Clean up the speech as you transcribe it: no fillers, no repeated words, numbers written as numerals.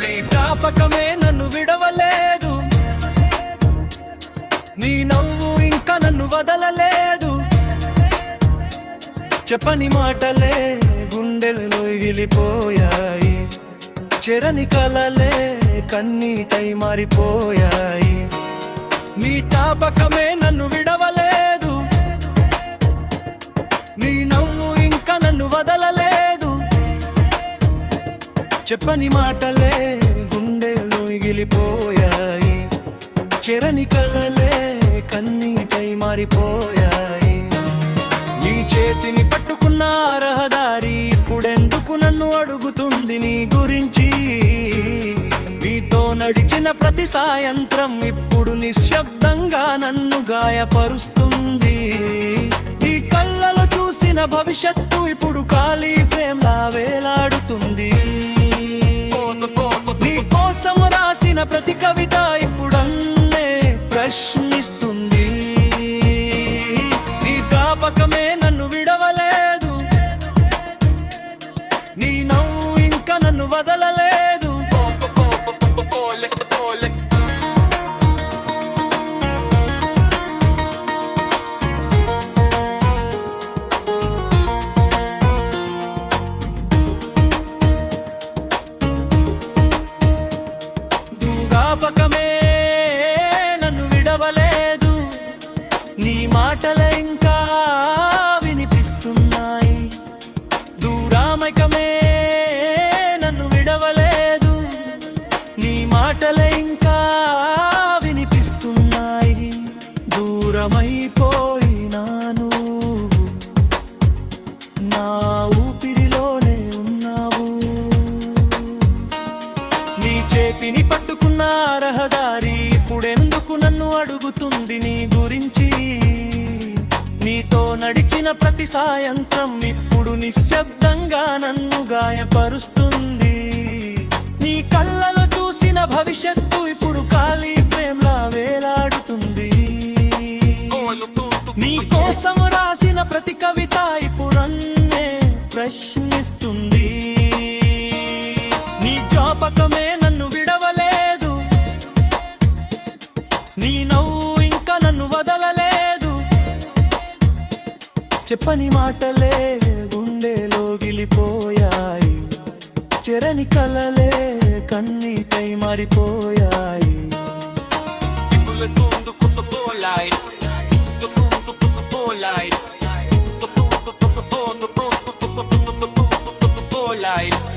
నీ జ్ఞాపకమే నన్ను విడవలేదు, నీ నవ్వు ఇంకా నన్ను వదలలేదు. చెప్పని మాటలే గుండెలలో ఎగిలిపోయాయి, చెరని కలలే కన్నీటై మారిపోయాయి. నీ జ్ఞాపకమే నన్ను విడవలేదు, నీ నవ్వు ఇంకా నన్ను వదలలేదు. చెప్పని మాటలే గుండెలో ఎగిలిపోయాయి, చెరని కలలే కన్నీటై మారిపోయాయి. నీ చేతిని పట్టుకున్న రహదారి ఇప్పుడెందుకు నన్ను అడుగుతుంది నీ గురించి? నీతో నడిచిన ప్రతి సాయంత్రం ఇప్పుడు నిశ్శబ్దంగా నన్ను గాయపరుస్తుంది. నీ కళ్ళలో చూసిన భవిష్యత్తు ఇప్పుడు ఖాళీ ఫ్రేమ్లా వేలాడుతుంది. నీ కోసం రాసిన ప్రతి కవిత ఇప్పుడన్నే ప్రశ్నిస్తుంది. నీ జ్ఞాపకమే నన్ను విడవలేదు, నీ నవ్వు ఇంకా నన్ను వదలలేదు. జ్ఞాపకమే నన్ను విడవలేదు, నీ మాటలే ఇంకా వినిపిస్తున్నాయి. దూరామైకమే నన్ను విడవలేదు, నీ మాటలే ఇంకా వినిపిస్తున్నాయి. దూరమైపోయినాను, నా ఊపిరిలోనే ఉన్నావు. నీ చేతిని పట్టుకున్న రహదారి ఇప్పుడెందుకు నన్ను అడుగుతుంది నీ గురించి? నీతో నడిచిన ప్రతి సాయంత్రం ఇప్పుడు నిశ్శబ్దంగా నన్ను గాయపరుస్తుంది. నీ కళ్ళలో చూసిన భవిష్యత్తు ఇప్పుడు ఖాళీ ఫ్రేమ్లా వేలాడుతుంది. నీ కోసం రాసిన ప్రతి కవిత ఇప్పుడన్నే ప్రశ్నిస్తుంది. నీ జ్ఞాపకమే నన్ను విడవలేదు, నీ నవ్వు ఇంకా నన్ను వదలలేదు. చెప్పని మాటలే గుండెలో గిలిపోయాయి, చెరని కలలే కన్నీటై మారిపోయాయి. Light.